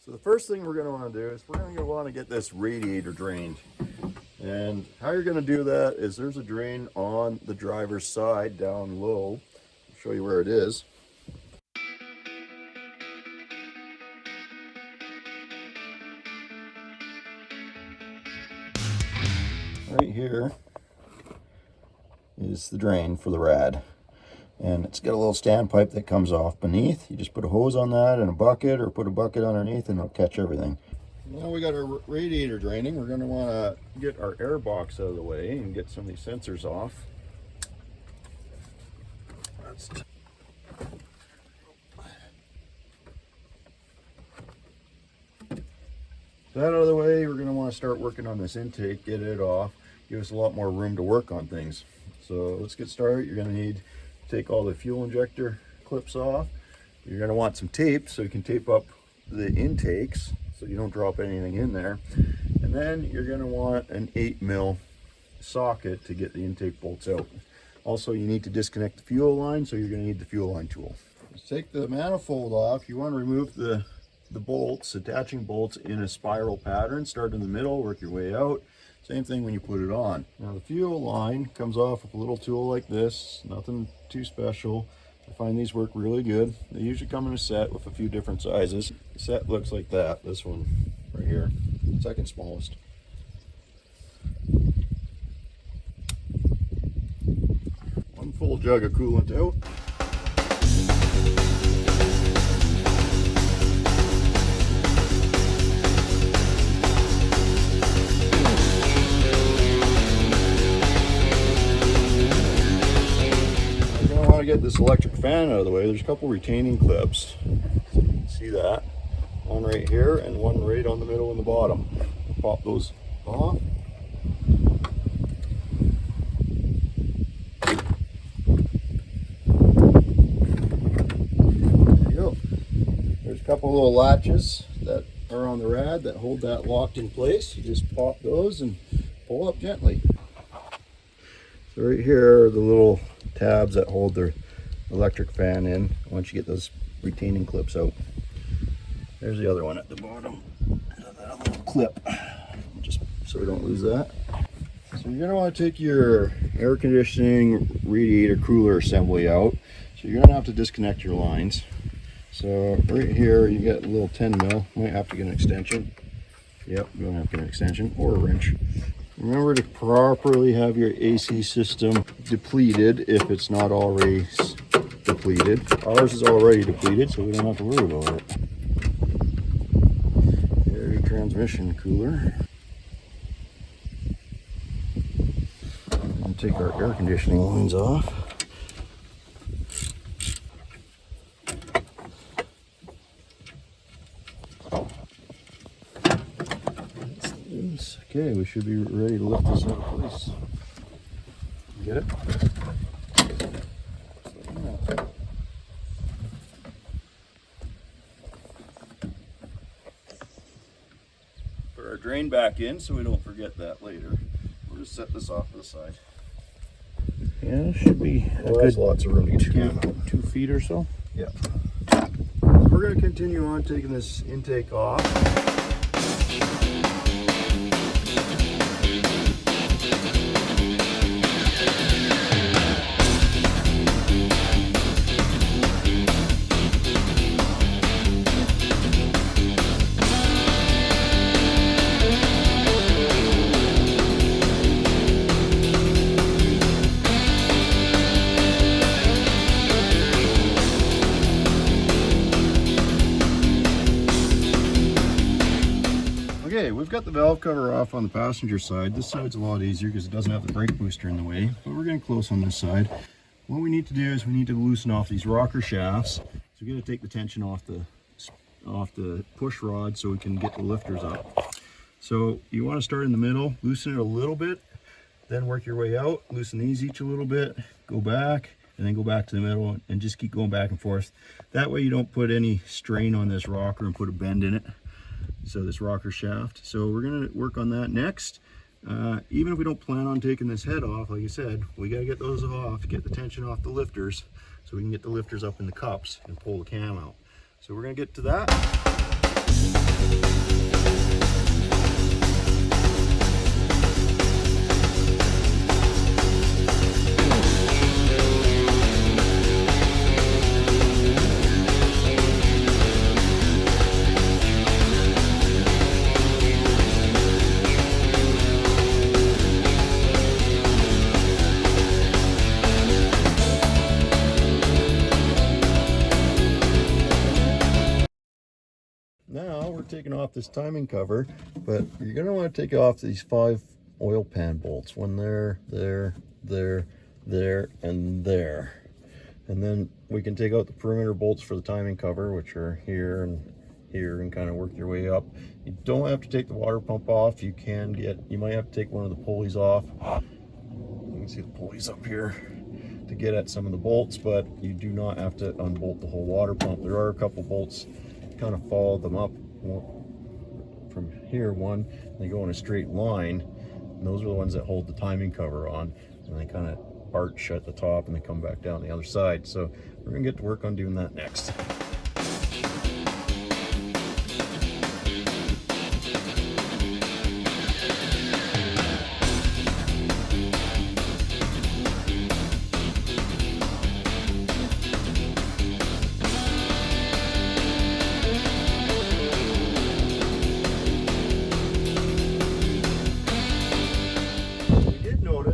So the first thing we're going to want to do is we're going to want to get this radiator drained. And how you're going to do that is there's a drain on the driver's side down low. I'll show you where it is. Right here is the drain for the rad. And it's got a little standpipe that comes off beneath. You just put a hose on that and a bucket, or put a bucket underneath, and it'll catch everything. Now we got our radiator draining. We're going to want to get our air box out of the way and get some of these sensors off. That out of the way, we're going to want to start working on this intake, get it off, give us a lot more room to work on things. So let's get started. You're going to need to take all the fuel injector clips off. You're going to want some tape so you can tape up the intakes so you don't drop anything in there. And then you're going to want an 8mm socket to get the intake bolts out. Also, you need to disconnect the fuel line, so you're going to need the fuel line tool. Let's take the manifold off. You want to remove the bolts, attaching bolts in a spiral pattern. Start in the middle, work your way out. Same thing when you put it on. Now the fuel line comes off with a little tool like this, nothing too special. I find these work really good. They usually come in a set with a few different sizes. The set looks like that, this one right here, second smallest. One full jug of coolant out. Get this electric fan out of the way. There's a couple retaining clips, so you can see that, one right here and one right on the middle and the bottom. Pop those off. There you go. There's a couple little latches that are on the rad that hold that locked in place. You just pop those and pull up gently. So right here are the little tabs that hold the electric fan in once you get those retaining clips out. There's the other one at the bottom, that little clip, just so we don't lose that. So you're going to want to take your air conditioning radiator cooler assembly out. So you're going to have to disconnect your lines. So right here you get a little 10mm, might have to get an extension. Yep, you're going to have to get an extension or a wrench. Remember to properly have your AC system depleted if it's not already depleted. Ours is already depleted, so we don't have to worry about it. There's your transmission cooler. And take our air conditioning lines off. Okay, we should be ready to lift this out of place. Get it? Put our drain back in so we don't forget that later. We'll just set this off to the side. Yeah, it should be a good lots of room to get your cam out. 2 feet or so. Yeah. We're going to continue on taking this intake off. Okay, we've got the valve cover off on the passenger side. This side's a lot easier because it doesn't have the brake booster in the way, but we're getting close on this side. What we need to do is we need to loosen off these rocker shafts. So we're going to take the tension off the push rod so we can get the lifters up. So you want to start in the middle, loosen it a little bit, then work your way out, loosen these each a little bit, go back, and then go back to the middle and just keep going back and forth. That way you don't put any strain on this rocker and put a bend in it. So this rocker shaft. So we're going to work on that next. Even if we don't plan on taking this head off, like I said, we got to get those off, get the tension off the lifters so we can get the lifters up in the cups and pull the cam out. So we're going to get to that. Now we're taking off this timing cover, but you're going to want to take off these 5 oil pan bolts. One there, there, and there. And then we can take out the perimeter bolts for the timing cover, which are here and here, and kind of work your way up. You don't have to take the water pump off. You might have to take one of the pulleys off. You can see the pulleys up here to get at some of the bolts, but you do not have to unbolt the whole water pump. There are a couple bolts, kind of follow them up from here, they go in a straight line, and those are the ones that hold the timing cover on, and they kind of arch at the top and they come back down the other side. So we're gonna get to work on doing that next.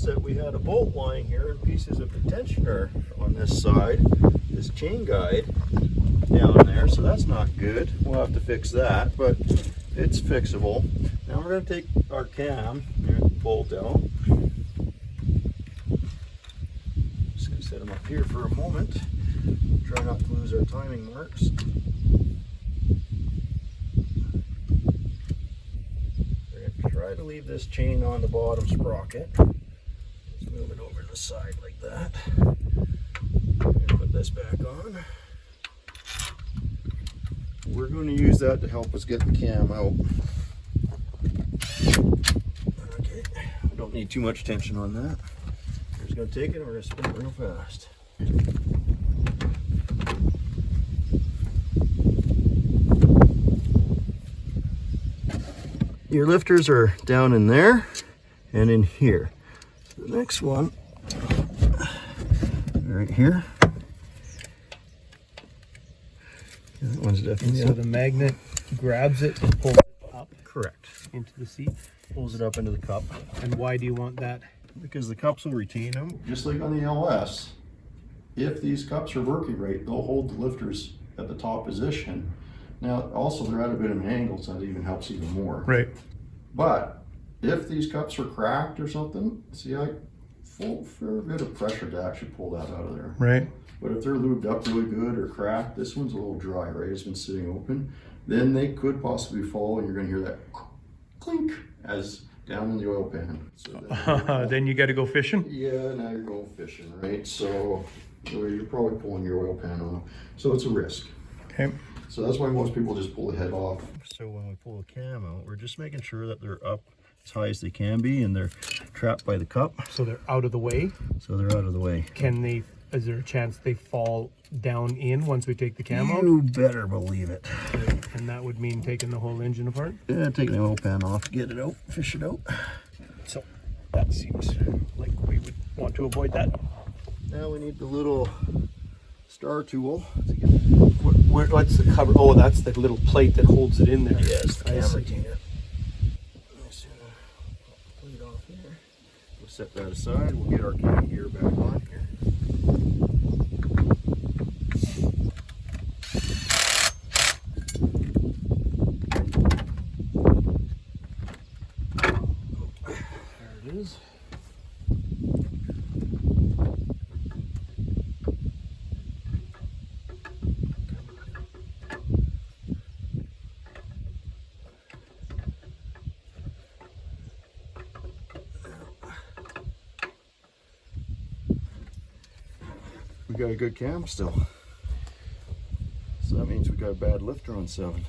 That we had a bolt lying here and pieces of the tensioner on this side, this chain guide down there, so that's not good. We'll have to fix that, but it's fixable. Now we're going to take our cam and bolt out. Just going to set them up here for a moment. Try not to lose our timing marks. We're going to try to leave this chain on the bottom sprocket. Move it over to the side like that. Put this back on. We're going to use that to help us get the cam out. Okay, we don't need too much tension on that. We're just going to take it and we're going to spin it real fast. Your lifters are down in there and in here. The next one, right here. That one's definitely So up. the magnet grabs it and pulls it up. Correct. Into the seat. Pulls it up into the cup. And why do you want that? Because the cups will retain them. Just like on the LS, if these cups are working right, they'll hold the lifters at the top position. Now, also they're at a bit of an angle, so that even helps even more. Right. But if these cups are cracked or something, see, I full fair bit of pressure to actually pull that out of there. Right. But if they're lubed up really good or cracked, this one's a little dry, right? It's been sitting open. Then they could possibly fall, and you're going to hear that clink as down in the oil pan. So then you got to go fishing. yeah, now you're going fishing, right? So you're probably pulling your oil pan off. So it's a risk. Okay. So that's why most people just pull the head off. So when we pull the cam out, we're just making sure that they're up as high as they can be and they're trapped by the cup. So they're out of the way. So they're out of the way. Is there a chance they fall down in once we take the cam out? You better believe it. And that would mean taking the whole engine apart? Yeah, taking the oil pan off, get it out, fish it out. So that seems like we would want to avoid that. Now we need the little star tool to get What's the cover? Oh, that's the little plate that holds it in there. yes, the I cam see. retainer. Plate off here. We'll set that aside. We'll get our cam gear back on here. There it is. We got a good cam still. So that means we got a bad lifter on 7.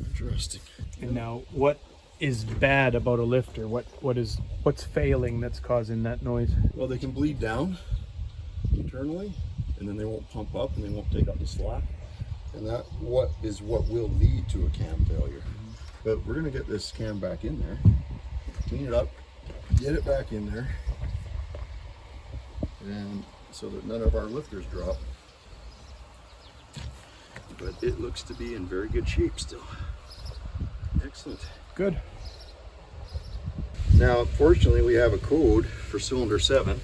Interesting. And now, what is bad about a lifter? What's failing that's causing that noise? Well, they can bleed down internally, and then they won't pump up and they won't take up the slack. And that what will lead to a cam failure. But we're gonna get this cam back in there, clean it up, get it back in there, and so that none of our lifters drop. But it looks to be in very good shape still. Excellent. Good. Now, fortunately, we have a code for cylinder 7,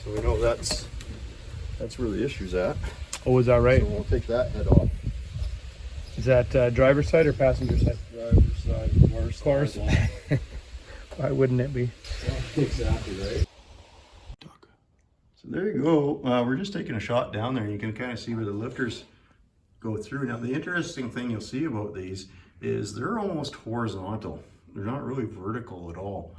so we know that's where the issue's at. Oh, is that right? So we'll take that head off. Is that driver's side or passenger side? Driver's side, of course. Why wouldn't it be? Exactly right. So there you go. We're just taking a shot down there, and you can kind of see where the lifters go through. Now, the interesting thing you'll see about these is they're almost horizontal. They're not really vertical at all.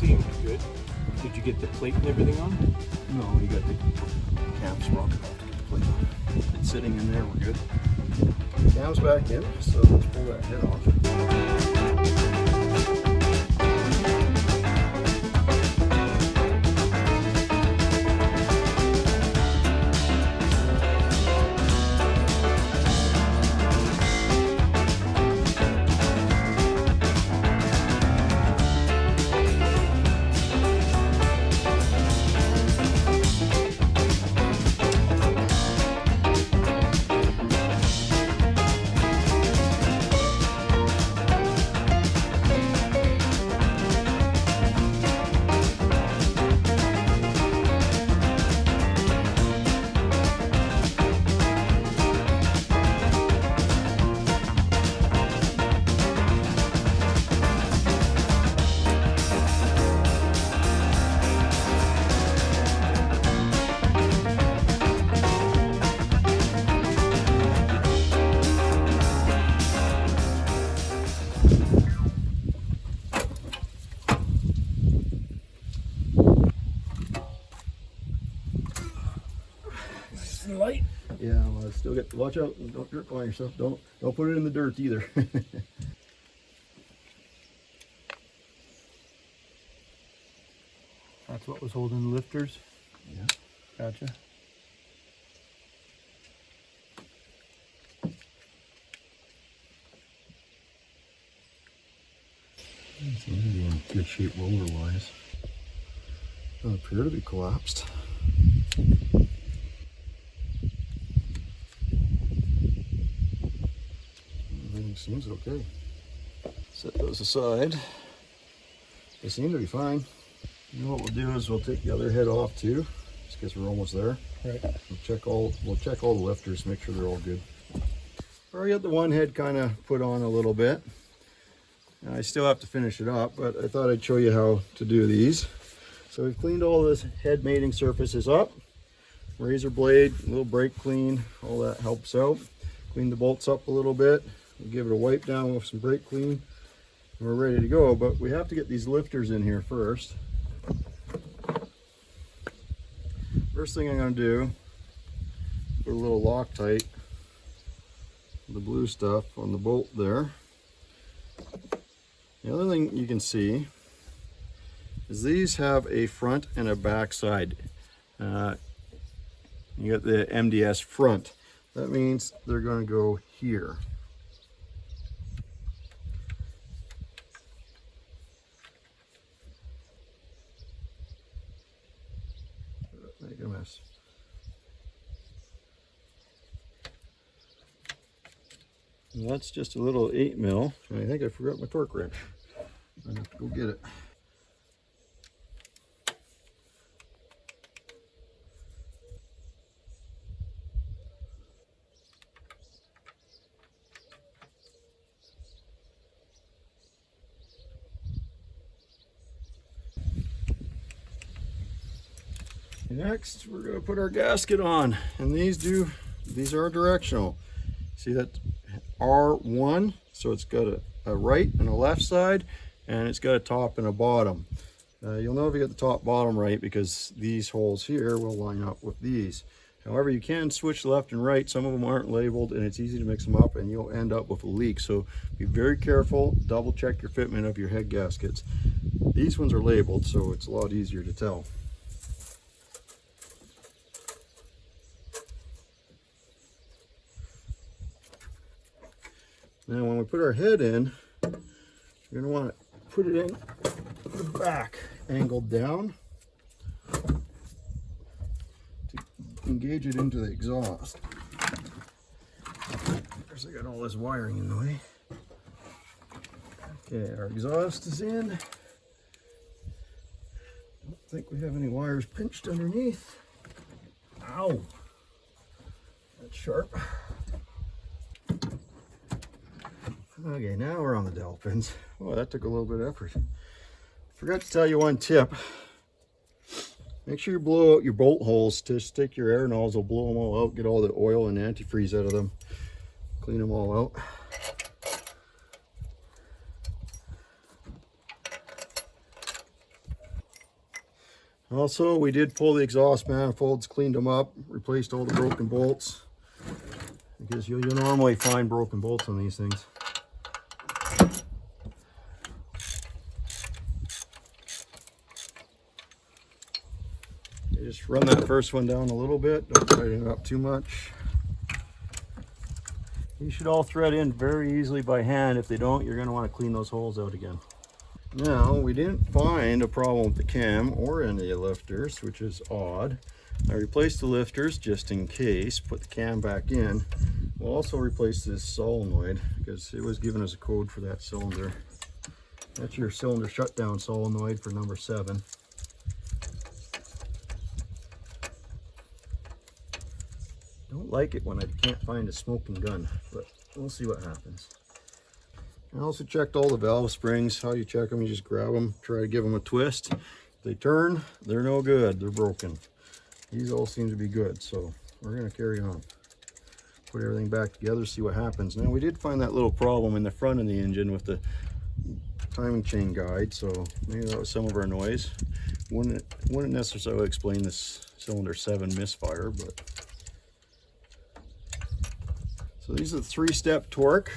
Seemed good. Did you get the plate and everything on? No, you got the cam sprung off to get the plate on. It's sitting in there, we're good. The cam's back in, so let's pull that head off. Light. Yeah, well, it's still get. Watch out! Don't jerk on yourself. Don't put it in the dirt either. That's what was holding the lifters. Yeah. Gotcha. Seems to be in good shape roller-wise. Don't appear to be collapsed. Everything seems okay. Set those aside. They seem to be fine. You know what we'll do is we'll take the other head off too, just because we're almost there. Right. We'll check all the lifters, make sure they're all good. Already got the one head kind of put on a little bit. I still have to finish it up, but I thought I'd show you how to do these. So we've cleaned all this head mating surfaces up. Razor blade, a little brake clean, all that helps out. Clean the bolts up a little bit. We'll give it a wipe down with some brake clean. And we're ready to go, but we have to get these lifters in here first. First thing I'm going to do, put a little Loctite, the blue stuff on the bolt there. The other thing you can see is these have a front and a back side. You got the MDS front. That means they're going to go here. Make a mess. And that's just a little 8 mil. I think I forgot my torque wrench. I have to go get it. Next, we're going to put our gasket on, and these are directional. See that R1, so it's got a right and a left side, and it's got a top and a bottom. You'll know if you get the top bottom right because these holes here will line up with these. However, you can switch left and right. Some of them aren't labeled, and it's easy to mix them up, and you'll end up with a leak. So be very careful. Double check your fitment of your head gaskets. These ones are labeled, so it's a lot easier to tell. Now when we put our head in, you're going to want to put it in the back, angled down, to engage it into the exhaust. There's I got all this wiring in the way. Okay, our exhaust is in. think we have any wires pinched underneath. Ow! That's sharp. Okay, now we're on the dowel pins. Oh, that took a little bit of effort. Forgot to tell you one tip. Make sure you blow out your bolt holes. To stick your air nozzle, blow them all out, get all the oil and antifreeze out of them. Clean them all out. Also, we did pull the exhaust manifolds, cleaned them up, replaced all the broken bolts. Because you'll normally find broken bolts on these things. You just run that first one down a little bit, don't tighten it up too much. These should all thread in very easily by hand. If they don't, you're going to want to clean those holes out again. Now, we didn't find a problem with the cam or any of the lifters, which is odd. I replaced the lifters just in case, put the cam back in. We'll also replace this solenoid because it was giving us a code for that cylinder. That's your cylinder shutdown solenoid for number 7. Don't like it when I can't find a smoking gun, but we'll see what happens. I also checked all the valve springs. How you check them, you just grab them, try to give them a twist. If they turn, they're no good, they're broken. These all seem to be good, so we're going to carry on. Put everything back together, see what happens. Now, we did find that little problem in the front of the engine with the timing chain guide, so maybe that was some of our noise. Wouldn't necessarily explain this cylinder 7 misfire, but... So these are the 3-step torque.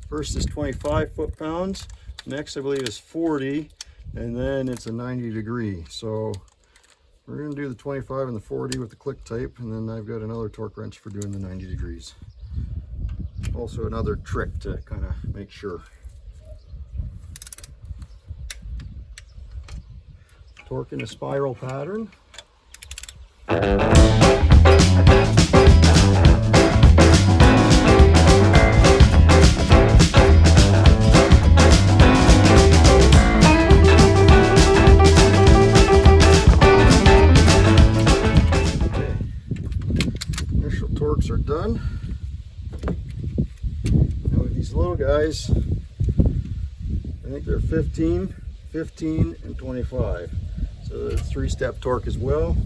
First is 25 foot-pounds, next I believe is 40, and then it's a 90 degree. So we're going to do the 25 and the 40 with the click type, and then I've got another torque wrench for doing the 90 degrees. Also another trick to kind of make sure. Torque in a spiral pattern. Torques are done. Now with these little guys, I think they're 15, 15, and 25. So the 3-step torque as well.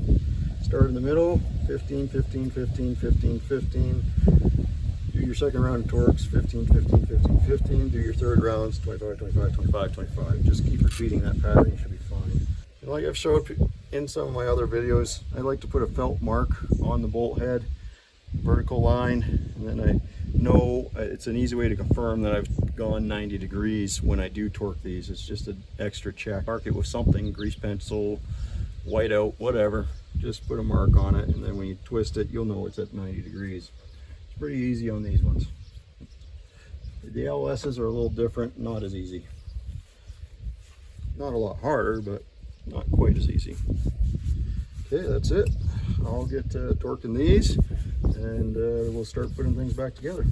Start in the middle, 15, 15, 15, 15, 15. Do your second round of torques, 15, 15, 15, 15. Do your third rounds, 25, 25, 25, 25. Just keep repeating that pattern, you should be fine. And like I've showed in some of my other videos, I like to put a felt mark on the bolt head, vertical line, and then I know it's an easy way to confirm that I've gone 90 degrees when I do torque these. It's just an extra check. Mark it with something, grease pencil, white out, whatever. Just put a mark on it, and then when you twist it, you'll know it's at 90 degrees. It's pretty easy on these ones. The LSs are a little different, not as easy. Not a lot harder, but not quite as easy. Okay, that's it. I'll get torquing these, and we'll start putting things back together.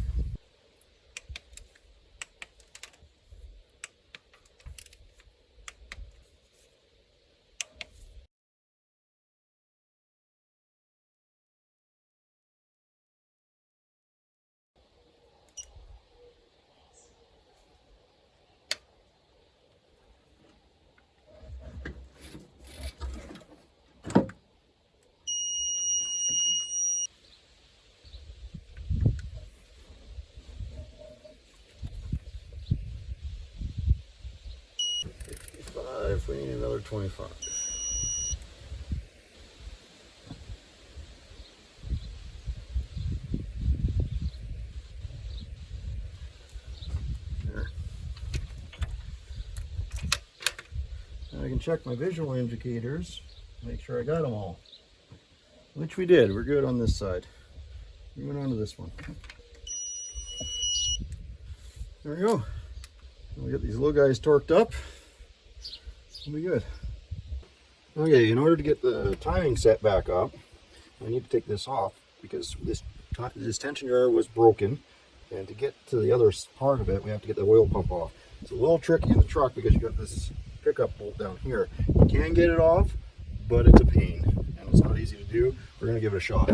We need another 25. There. Now I can check my visual indicators, make sure I got them all. Which we did. We're good on this side. We went on to this one. There we go. We get these little guys torqued up. It'll be good. Okay, in order to get the timing set back up, I need to take this off because this tension jar was broken, and to get to the other part of it, we have to get the oil pump off. It's a little tricky in the truck because you got this pickup bolt down here. You can get it off, but it's a pain and it's not easy to do. We're gonna give it a shot.